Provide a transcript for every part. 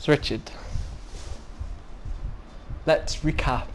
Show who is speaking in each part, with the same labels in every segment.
Speaker 1: So Richard, let's recap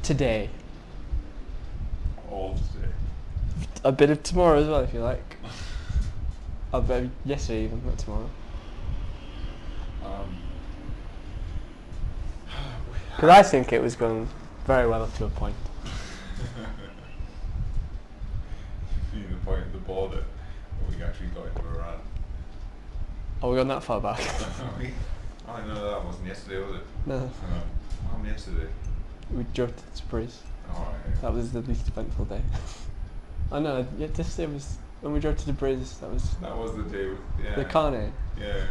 Speaker 1: today.
Speaker 2: All of today.
Speaker 1: A bit of tomorrow as well, if you like. A bit of yesterday even, not tomorrow. Because I think it was going very well up to a point.
Speaker 2: You mean the point at the border where we actually got into Iran?
Speaker 1: Are we gone that far back?
Speaker 2: I know that wasn't yesterday, was it?
Speaker 1: No.
Speaker 2: What happened yesterday?
Speaker 1: We drove to Tabriz.
Speaker 2: Alright.
Speaker 1: That was the least eventful day. I know, yesterday was when we drove to Tabriz, that was
Speaker 2: the day with, yeah.
Speaker 1: the carne.
Speaker 2: Yeah.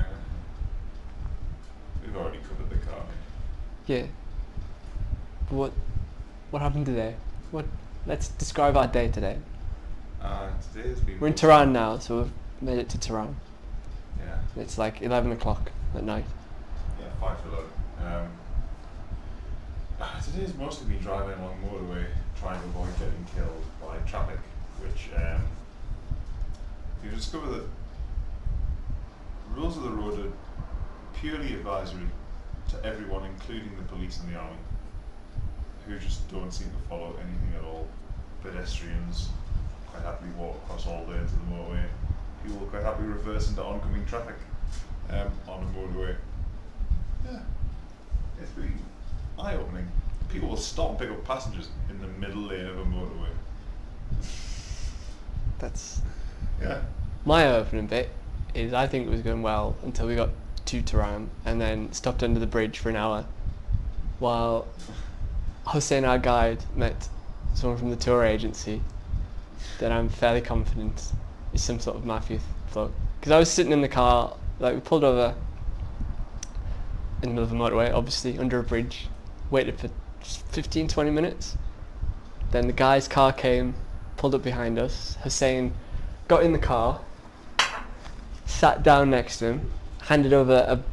Speaker 2: We've already covered the carne.
Speaker 1: Yeah. What happened today? Let's describe our day today.
Speaker 2: Today has been...
Speaker 1: We're in Tehran now, so we've made it to Tehran.
Speaker 2: Yeah.
Speaker 1: It's like 11 o'clock at night.
Speaker 2: Yeah, 5 to 11. Today's mostly been driving along motorway, trying to avoid getting killed by traffic, which you discover that rules of the road are purely advisory to everyone, including the police and the army, who just don't seem to follow anything at all. Pedestrians quite happily walk across all lanes of the motorway. People quite happily reverse into oncoming traffic on a motorway. Yeah, it's really eye-opening. People will stop and pick up passengers in the middle lane of a motorway.
Speaker 1: That's...
Speaker 2: Yeah.
Speaker 1: My opening bit is I think it was going well until we got to Tehran and then stopped under the bridge for an hour while Hussein, our guide, met someone from the tour agency that I'm fairly confident is some sort of mafia folk. Because I was sitting in the car, like we pulled over in the middle of the motorway, obviously, under a bridge, waited for 15-20 minutes. Then the guy's car came, pulled up behind us. Hussein got in the car, sat down next to him, handed over an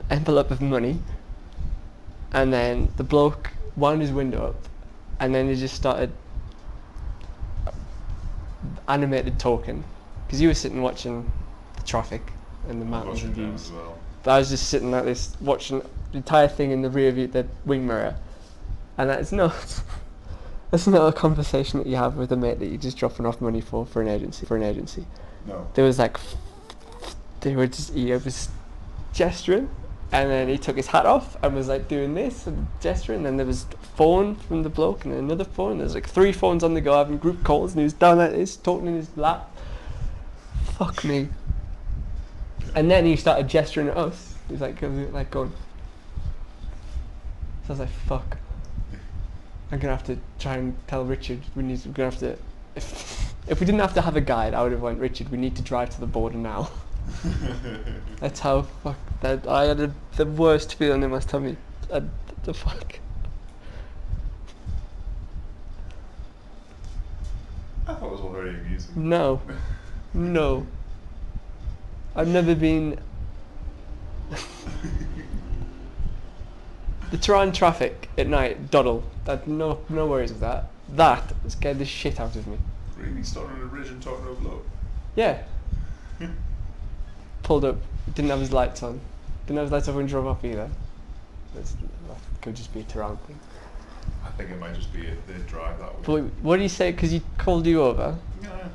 Speaker 1: envelope of money, and then the bloke wound his window up, and then he just started animated talking, because you were sitting watching the traffic and the mountains and views.
Speaker 2: Well.
Speaker 1: But I was just sitting like this, watching the entire thing in the rear view, the wing mirror, and that's not a conversation that you have with a mate that you're just dropping off money for an agency.
Speaker 2: No.
Speaker 1: There was like, he was gesturing, and then he took his hat off and was like doing this and gesturing, and then there was a phone from the bloke and another phone. There's like 3 phones on the go having group calls, and he was down like this, talking in his lap. Fuck me. And then he started gesturing at us. He was like going. So I was like, fuck. I'm gonna have to try and tell Richard we're gonna have to. If we didn't have to have a guide, I would have went, Richard, we need to drive to the border now. That's how fuck that I had the worst feeling in my tummy. The fuck.
Speaker 2: I thought it was all very amusing.
Speaker 1: No. I've never been. The Tehran traffic at night, Doddle. No worries with that. That scared the shit out of me.
Speaker 2: Really stopping on a bridge and talking over low.
Speaker 1: Yeah. Pulled up, didn't have his lights on. Didn't have his lights on when he drove off either. That could just be a Tehran thing.
Speaker 2: I think it might just be they drive that way.
Speaker 1: But what did he say? Because he called you over.
Speaker 2: Yeah.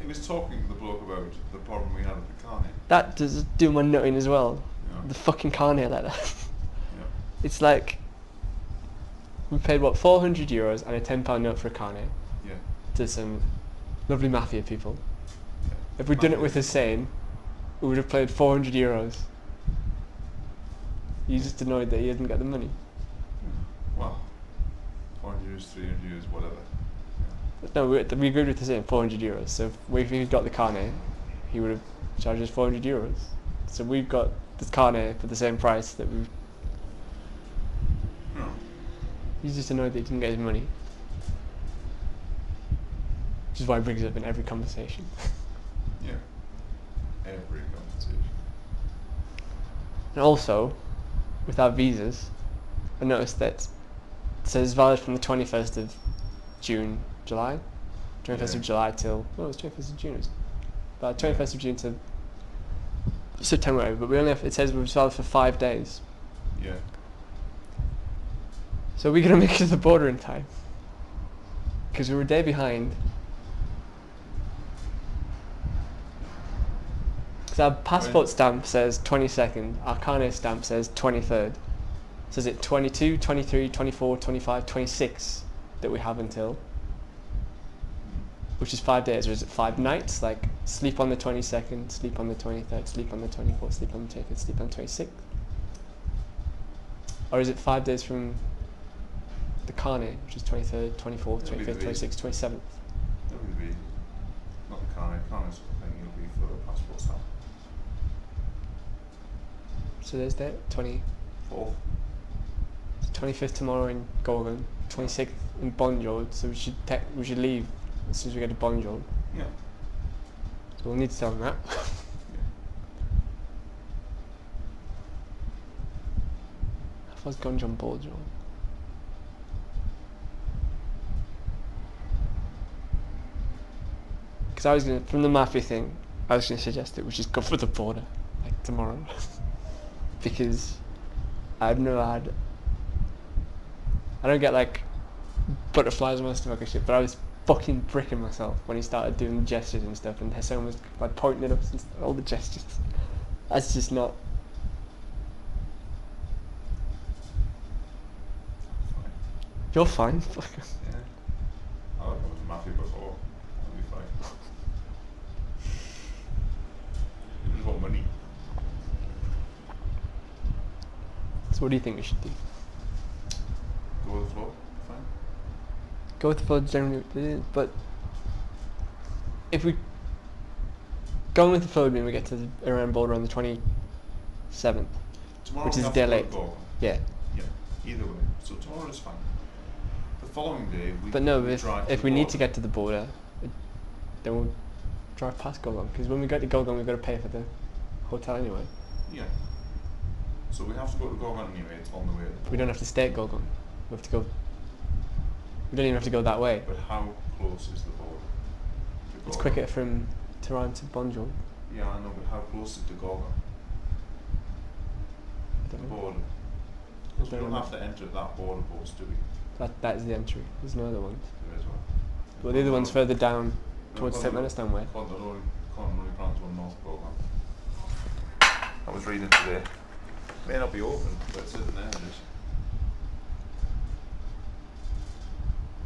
Speaker 2: He was talking to the bloke about the problem we had with the carne.
Speaker 1: That does do my nutting as well.
Speaker 2: Yeah.
Speaker 1: The fucking carne letter.
Speaker 2: Yeah.
Speaker 1: It's like we paid what, €400 and a £10 note for a carne
Speaker 2: Yeah.
Speaker 1: to some lovely mafia people.
Speaker 2: Yeah.
Speaker 1: If we'd done it with Hussein, we would have paid €400. He's just annoyed that he didn't get the money.
Speaker 2: Well, 400 euros, 300 euros, whatever. Yeah.
Speaker 1: No, we agreed with Hussein, €400. So if he'd got the carne, he would have charged us €400. So we've got the carne for the same price that we.
Speaker 2: No.
Speaker 1: He's just annoyed that he didn't get his money. Which is why he brings it up in every conversation.
Speaker 2: Yeah. Every conversation.
Speaker 1: And also, with our visas, I noticed that it says valid from the 21st of July 21st of July till, well, it was 21st of June. It was about 21st of June to September, but we only have, it says we've valid for 5 days.
Speaker 2: Yeah.
Speaker 1: So we're gonna make it to the border in time. Because we were a day behind. Because our passport stamp says 22nd, our carnet stamp says 23rd. So is it 22, 23, 24, 25, 26 that we have until? Which is 5 days, or is it 5 nights? Like, sleep on the 22nd, sleep on the 23rd, sleep on the 24th, sleep on the 25th, sleep on the 26th? Or is it 5 days from the carnet, which is 23rd, 24th, 25th, 26th, 27th?
Speaker 2: That would be not the carnet. Carnet's the thing. It'll be for a passport stamp.
Speaker 1: So there's that
Speaker 2: 4th.
Speaker 1: 25th tomorrow in Gorgon, 26th in Bonjord. So we should leave as soon as we get to Bonjord.
Speaker 2: Yeah.
Speaker 1: So we'll need to tell them that.
Speaker 2: Yeah.
Speaker 1: How far's Gonjon Bonjord? Because I was gonna, from the mafia thing, I was gonna suggest that we just go for the border, like tomorrow, because I've never had. I don't get like butterflies on my stomach and shit, but I was fucking bricking myself when he started doing gestures and stuff, and Hassan was like pointing at us and stuff, all the gestures. That's just not.
Speaker 2: Fine.
Speaker 1: You're fine.
Speaker 2: Yeah. I was mafia before. I'll be fine. You just want money.
Speaker 1: So what do you think we should do?
Speaker 2: Go with the floor. Fine.
Speaker 1: Go with the flow generally, but if we go with the flow, mean we get to the Iran border on the 27th,
Speaker 2: Tomorrow
Speaker 1: which
Speaker 2: we
Speaker 1: is a
Speaker 2: have
Speaker 1: day
Speaker 2: to go to
Speaker 1: late.
Speaker 2: Gorgon.
Speaker 1: Yeah.
Speaker 2: Yeah. Either way. So tomorrow is fine. The following day we.
Speaker 1: But no,
Speaker 2: we
Speaker 1: if
Speaker 2: drive
Speaker 1: if
Speaker 2: to
Speaker 1: we need
Speaker 2: Gorgon.
Speaker 1: to get to the border, then we'll drive past Gorgon, because when we get to Gorgon, we've got to pay for the hotel anyway.
Speaker 2: Yeah. So we have to go to Gorgon anyway. It's on the way.
Speaker 1: We don't have to stay at Gorgon. We have to go. We don't even have to go that way.
Speaker 2: But how close is the border? To
Speaker 1: It's
Speaker 2: Gorgon?
Speaker 1: quicker from Tehran to Bonjol.
Speaker 2: Yeah, I know, but how close is it to Gorgon?
Speaker 1: I
Speaker 2: The
Speaker 1: don't know.
Speaker 2: border.
Speaker 1: I
Speaker 2: Because we
Speaker 1: don't
Speaker 2: don't
Speaker 1: know.
Speaker 2: have to enter that border post, do we?
Speaker 1: That is the entry. There's no other ones.
Speaker 2: There is one.
Speaker 1: Well, the other one's further down
Speaker 2: No,
Speaker 1: towards Turkmenistan way.
Speaker 2: Control one North Gorgon. I was reading today. May not be open, but it's in there.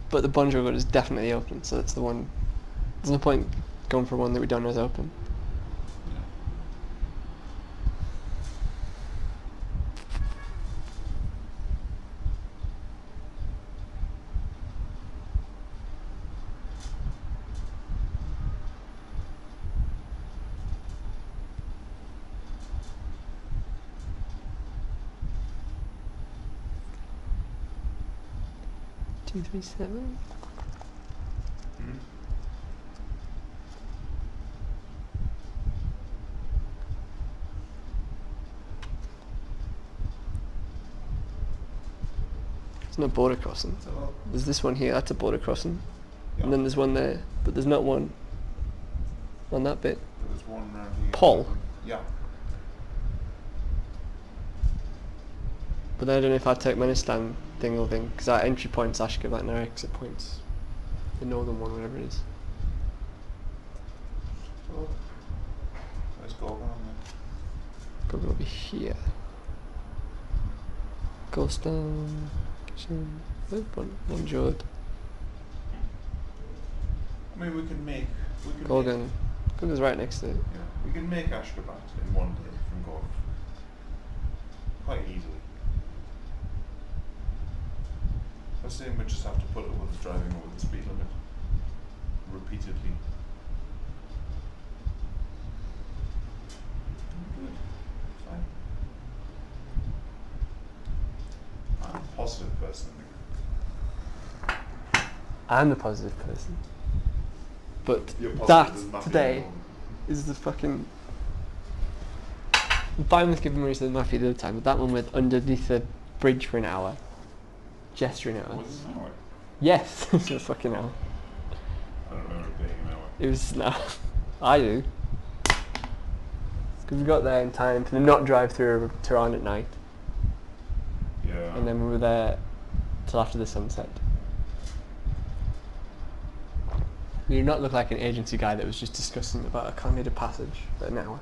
Speaker 1: But the Bonjol road is definitely open, so that's the one. There's no point going for one that we don't know is open.
Speaker 2: Yeah.
Speaker 1: Two, 3, 7.
Speaker 2: Hmm?
Speaker 1: There's no border crossing.
Speaker 2: So,
Speaker 1: There's this one here, that's a border crossing.
Speaker 2: yeah.
Speaker 1: And then there's one there, but there's not one on that bit.
Speaker 2: There's one around here.
Speaker 1: Paul?
Speaker 2: Yeah.
Speaker 1: But then I don't know if our Turkmenistan thing will thing, because our entry point's Ashgabat and our exit point's the northern one, whatever it is.
Speaker 2: So, let's go on there.
Speaker 1: Probably over here. Gostan, Bonjord,
Speaker 2: I mean, we can make.
Speaker 1: Gorgon. Gorgon's right next to it.
Speaker 2: Yeah, we can make Ashgabat in one day from Gorgon. Quite easily. I was saying we just have to put it with driving over the speed limit repeatedly. Good. Fine. I'm a positive person.
Speaker 1: I'm the positive person. But
Speaker 2: You're positive
Speaker 1: that
Speaker 2: as mafia
Speaker 1: today
Speaker 2: at the moment.
Speaker 1: is the fucking. I'm fine with giving money to the mafia the other time, but that one with underneath the bridge for an hour, gesturing at us.
Speaker 2: Was it an hour?
Speaker 1: Yes, it was a fucking hour.
Speaker 2: I don't remember it being an hour.
Speaker 1: It was no. I do. Because we got there in time to not drive through Tehran at night,
Speaker 2: Yeah.
Speaker 1: and then we were there till after the sunset. You did not look like an agency guy that was just discussing about a can't need a passage for an hour.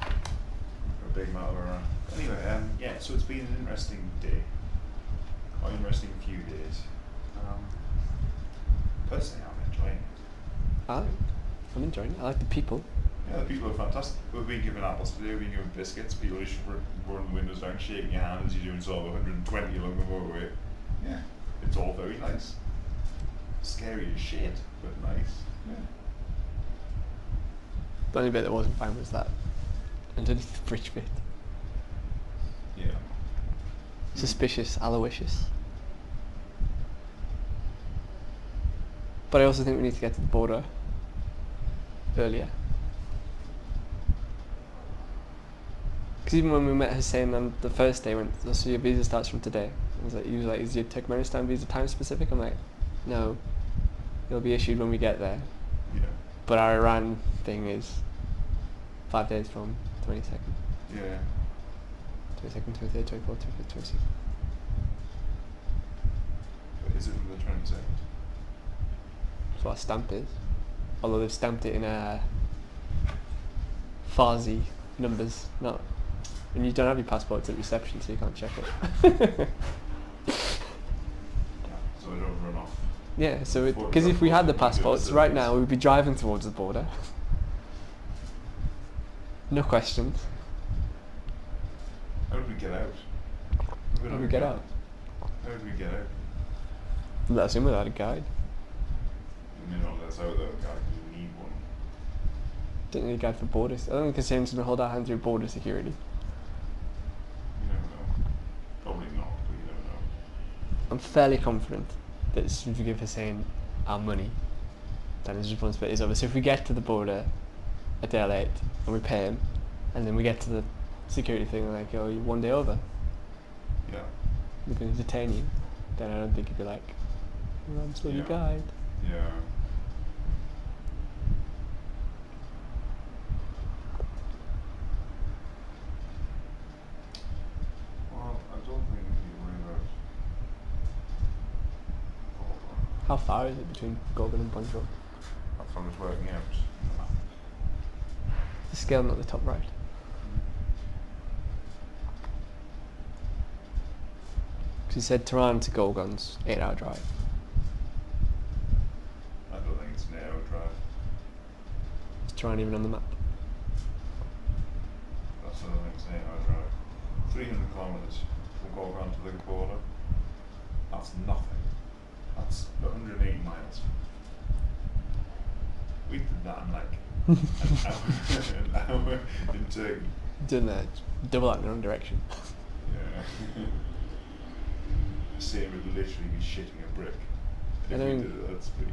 Speaker 2: A big matter. Anyway, yeah. So it's been an interesting day, or interesting few days. Personally, I'm enjoying it.
Speaker 1: I'm enjoying it. I like the people.
Speaker 2: Yeah, the people are fantastic. We've been given apples today, we've been given biscuits, people just rolling the windows down, shaking your hand as you're doing sort of 120 along the motorway. Yeah, it's all very nice. Scary as shit, but nice. Yeah.
Speaker 1: The only bit that wasn't fine was that underneath the bridge bit.
Speaker 2: Yeah.
Speaker 1: Suspicious, Aloysius. But I also think we need to get to the border earlier. Because even when we met Hussein on the first day, when so your visa starts from today, he was like, is your Turkmenistan visa time specific? I'm like, no, it'll be issued when we get there.
Speaker 2: Yeah.
Speaker 1: But our Iran thing is 5 days from 22nd.
Speaker 2: Yeah.
Speaker 1: 22nd, 23rd, 24th, 25th, 26th.
Speaker 2: But is it from the 22nd?
Speaker 1: That's what a stamp is. Although they've stamped it in Farsi numbers, not. And you don't have your passports at reception, so you can't check it.
Speaker 2: Yeah, so I don't run off.
Speaker 1: Yeah, so because if we had the passports right now, we would be driving towards the border. No questions.
Speaker 2: How did we get out?
Speaker 1: How do we get out?
Speaker 2: How did we get out?
Speaker 1: Let us in without a guide.
Speaker 2: You may not let us out without a guide, you need one.
Speaker 1: Didn't need a guide for borders. I don't think Hussein's going to hold our hand through border security.
Speaker 2: You never know. Probably not, but you never know.
Speaker 1: I'm fairly confident that as soon as we give Hussein our money, then his responsibility is over. So if we get to the border a day late and we pay him, and then we get to the security thing like, oh, you're 1 day over,
Speaker 2: Yeah.
Speaker 1: we're going to detain you, then I don't think he'd be like, well, I'm still your
Speaker 2: Yeah.
Speaker 1: guide.
Speaker 2: Yeah. Well, I don't think we need to worry about.
Speaker 1: How far is it between Gorgon and Bonjour?
Speaker 2: That's what I was working out.
Speaker 1: The scale not the top right. Because he said Tehran to Gorgon's 8-hour drive.
Speaker 2: I don't think it's an hour drive.
Speaker 1: Is Tehran even on the map?
Speaker 2: That's what I think it's an 8-hour drive. 300 kilometres from Gorgon to the border. That's nothing. That's 180 miles. We did that in like an hour in Turkey.
Speaker 1: Doing that, double out in the wrong direction.
Speaker 2: Yeah. Sam would literally be shitting a brick. If
Speaker 1: I
Speaker 2: we
Speaker 1: don't-
Speaker 2: did it, that's pretty.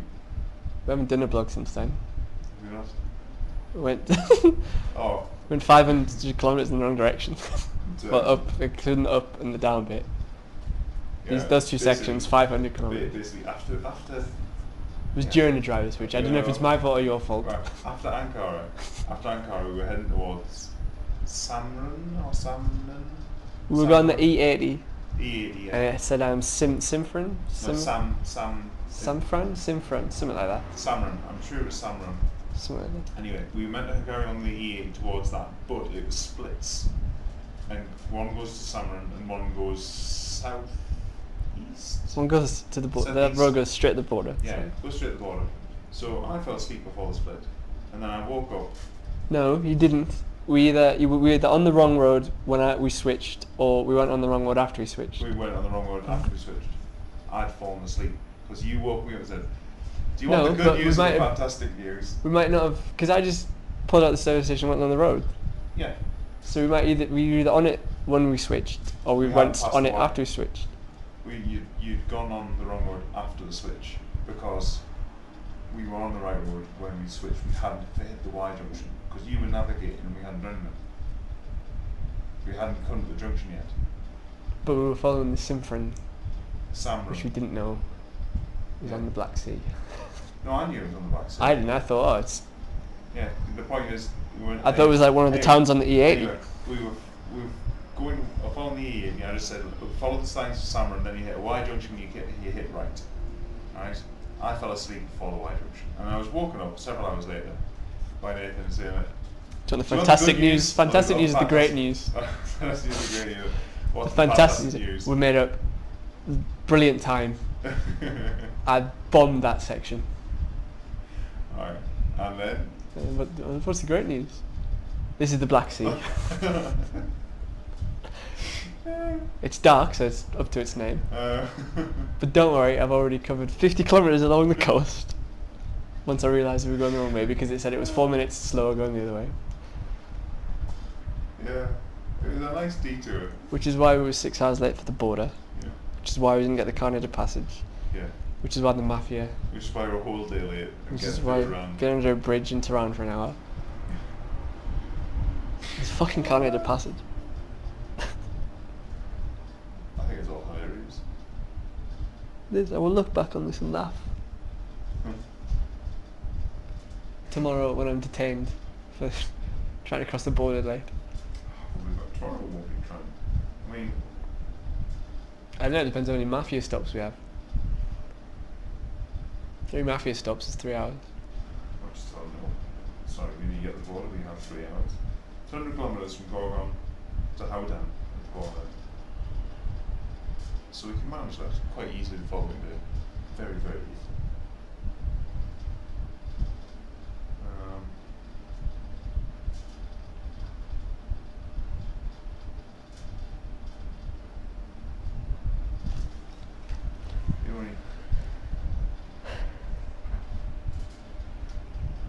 Speaker 1: We haven't done a blog since then.
Speaker 2: Who knows?
Speaker 1: We went
Speaker 2: Oh.
Speaker 1: went 500 kilometres in the wrong direction. Well,
Speaker 2: Turkey.
Speaker 1: up, including the up and the down bit.
Speaker 2: Yeah,
Speaker 1: Those two
Speaker 2: basically-
Speaker 1: sections, 500 kilometres.
Speaker 2: Basically, after
Speaker 1: It was
Speaker 2: yeah.
Speaker 1: during the driver switch. I don't know if it's my fault or your fault.
Speaker 2: right, after Ankara, we were heading towards Samrun or Samrun.
Speaker 1: We were going the E80,
Speaker 2: E80. Yeah.
Speaker 1: and it said Simfran?
Speaker 2: No,
Speaker 1: Simfran, something like that.
Speaker 2: Samrun. I'm sure it was Samrun.
Speaker 1: Something like that.
Speaker 2: Anyway, we were meant to go on the E80 towards that, but it was splits, and one goes to Samrun and one goes south east.
Speaker 1: One goes to the border. The
Speaker 2: Southeast.
Speaker 1: road goes straight to the border.
Speaker 2: Yeah,
Speaker 1: so.
Speaker 2: goes straight to the border. So I fell asleep before the split, and then I woke up.
Speaker 1: No, you didn't. We were either on the wrong road when we switched, or we went on the wrong road after we switched.
Speaker 2: We went on the wrong road after we switched. I'd fallen asleep because you woke me up and said, "Do you
Speaker 1: No,
Speaker 2: want the
Speaker 1: but
Speaker 2: good
Speaker 1: we
Speaker 2: news or
Speaker 1: might
Speaker 2: the
Speaker 1: have-
Speaker 2: fantastic news?"
Speaker 1: We might not have, because I just pulled out the service station and went on the road.
Speaker 2: Yeah.
Speaker 1: So we were either on it when we switched, or we
Speaker 2: We
Speaker 1: went
Speaker 2: hadn't passed
Speaker 1: on
Speaker 2: the
Speaker 1: it
Speaker 2: line.
Speaker 1: after we switched.
Speaker 2: You'd gone on the wrong road after the switch because we were on the right road when we switched. We hadn't hit the Y junction because you were navigating and we hadn't done it. We hadn't come to the junction yet.
Speaker 1: But we were following the Simfron,
Speaker 2: Samron.
Speaker 1: which we didn't know was
Speaker 2: Yeah.
Speaker 1: on the Black Sea.
Speaker 2: No, I knew it was on the Black Sea.
Speaker 1: I didn't. I thought, oh, it's.
Speaker 2: Yeah, the point is, we were.
Speaker 1: I thought it was like one of the towns on the E80.
Speaker 2: Anyway, we were going up on the E80, and I just said, look, follow the signs for Samron, and then you hit a Y junction, you hit right. Right? I fell asleep before the Y junction, and I was woken up several hours later by Nathan saying it.
Speaker 1: So the fantastic news. Fantastic news is the great news.
Speaker 2: Fantastic news is the great news. What's the
Speaker 1: Fantastic
Speaker 2: news?
Speaker 1: We made up. Brilliant time. I bombed that section.
Speaker 2: Alright, and then?
Speaker 1: But what's the great news? This is the Black Sea. It's dark, so it's up to its name. But don't worry, I've already covered 50 kilometres along the coast. Once I realised we were going the wrong way, because it said it was 4 minutes slower going the other way.
Speaker 2: Yeah, it was a nice detour.
Speaker 1: Which is why we were 6 hours late for the border.
Speaker 2: Yeah.
Speaker 1: Which is why we didn't get the Carnada passage.
Speaker 2: Yeah.
Speaker 1: Which is why the mafia.
Speaker 2: Which is why we're a whole day late.
Speaker 1: Which is why getting under a bridge in Tehran for an hour. It's fucking Carnada passage.
Speaker 2: I think it's all hilarious.
Speaker 1: I will look back on this and laugh. Tomorrow when I'm detained for trying to cross the border late.
Speaker 2: Tomorrow won't be trying. I mean,
Speaker 1: I don't know, it depends how many mafia stops we have. 3 mafia stops is 3 hours.
Speaker 2: I just don't know. Sorry, when you get the border, we have 3 hours. It's 100 kilometres from Gorgon to Howden at the border. So we can manage that quite easily the following day. Very, very easy. The only...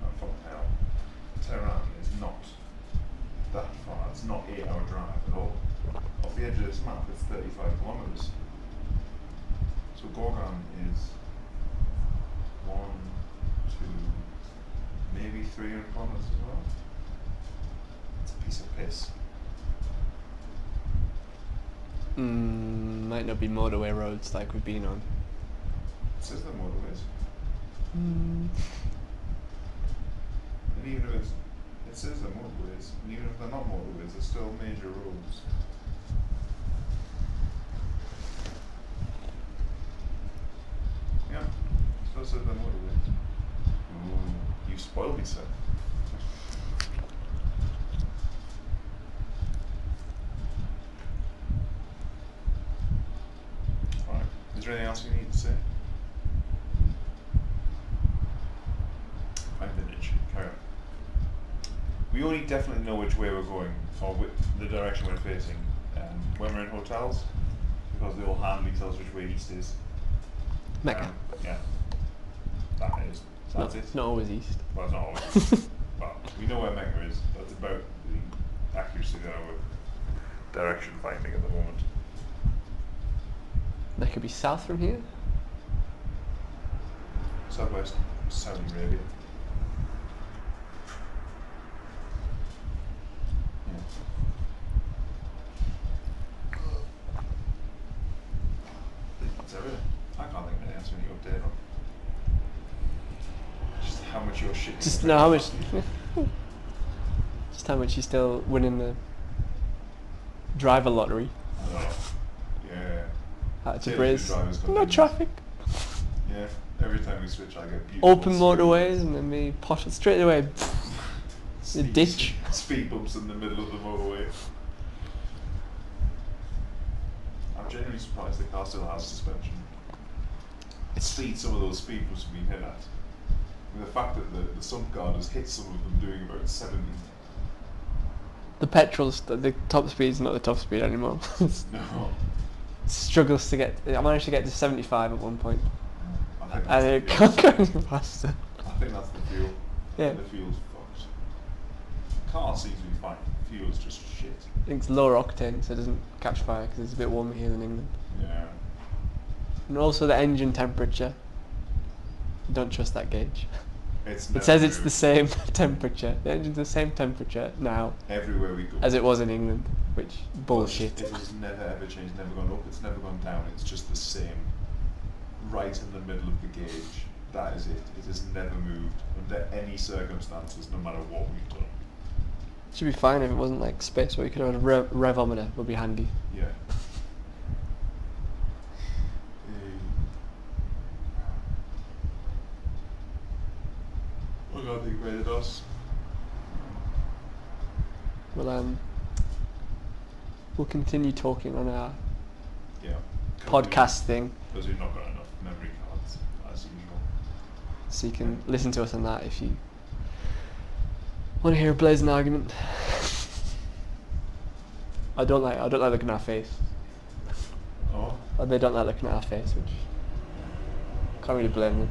Speaker 2: Oh, fuck hell. Tehran is not that far. It's not 8-hour drive at all. Off the edge of this map, it's 35 kilometres. So Gorgon is 1, 2, maybe 300 kilometres as well. It's a piece of piss.
Speaker 1: Might not be motorway roads like we've been on.
Speaker 2: It says they're motorways.
Speaker 1: Mm.
Speaker 2: And even if it says they're motorways, and even if they're not motorways, they're still major roads. Yeah, still says they're motorways. Ooh, you spoiled me, sir. Alright, is there anything else you need to say? Fine vintage, carry on. We only definitely know which way we're going, or the direction we're facing, when we're in hotels, because the old handly tells which way east is.
Speaker 1: Mecca.
Speaker 2: Yeah. That is. That's it.
Speaker 1: It's not always east.
Speaker 2: Well, it's not always. Well, we know where Mecca is. That's about the accuracy of our direction finding at the moment.
Speaker 1: That could be south from here.
Speaker 2: Southwest, Saudi Arabia. That's everything. I can't think of anything else we need to update on. Just how much you're shitting.
Speaker 1: Just know how much. Just how much you're still winning the driver lottery.
Speaker 2: Yeah.
Speaker 1: That's a
Speaker 2: Taylor
Speaker 1: breeze.
Speaker 2: Swift drivers
Speaker 1: No
Speaker 2: continue.
Speaker 1: traffic.
Speaker 2: Yeah. Every time we switch, I get beautiful.
Speaker 1: Open motorways and then we pot it straight away. The ditch.
Speaker 2: Speed bumps in the middle of the motorway. I'm genuinely surprised the car still has suspension. Speed some of those speed bumps have been hit at. And the fact that the sump guard has hit some of them doing about 70.
Speaker 1: The petrol's the top speed's not the top speed anymore.
Speaker 2: No.
Speaker 1: Struggles to get. I managed to get to 75 at one point,
Speaker 2: I think
Speaker 1: and
Speaker 2: that's
Speaker 1: it
Speaker 2: the
Speaker 1: can't
Speaker 2: fuel.
Speaker 1: go any faster.
Speaker 2: I think that's the fuel.
Speaker 1: Yeah.
Speaker 2: The fuel's fucked. Car seems to be fine. Fuel's just shit.
Speaker 1: I think it's lower octane, so it doesn't catch fire because it's a bit warmer here than England.
Speaker 2: Yeah.
Speaker 1: And also the engine temperature. Don't trust that gauge.
Speaker 2: It's
Speaker 1: It says it's
Speaker 2: never
Speaker 1: the same temperature. The engine's the same temperature now
Speaker 2: everywhere we go.
Speaker 1: as it was in England. which bullshit.
Speaker 2: It has never ever changed, never gone up, it's never gone down, it's just the same. Right in the middle of the gauge. That is it. It has never moved under any circumstances, no matter what we've done.
Speaker 1: Should be fine if it wasn't like space where you could have a revometer would be handy.
Speaker 2: Yeah. What God they created us.
Speaker 1: Well, we'll continue talking on our
Speaker 2: Yeah.
Speaker 1: podcast thing,
Speaker 2: Because we've not got enough memory cards, as usual.
Speaker 1: so you can listen to us on that if you want to hear a blazing argument. I don't like looking at our face.
Speaker 2: Oh?
Speaker 1: Or they don't like looking at our face, which can't really blame them.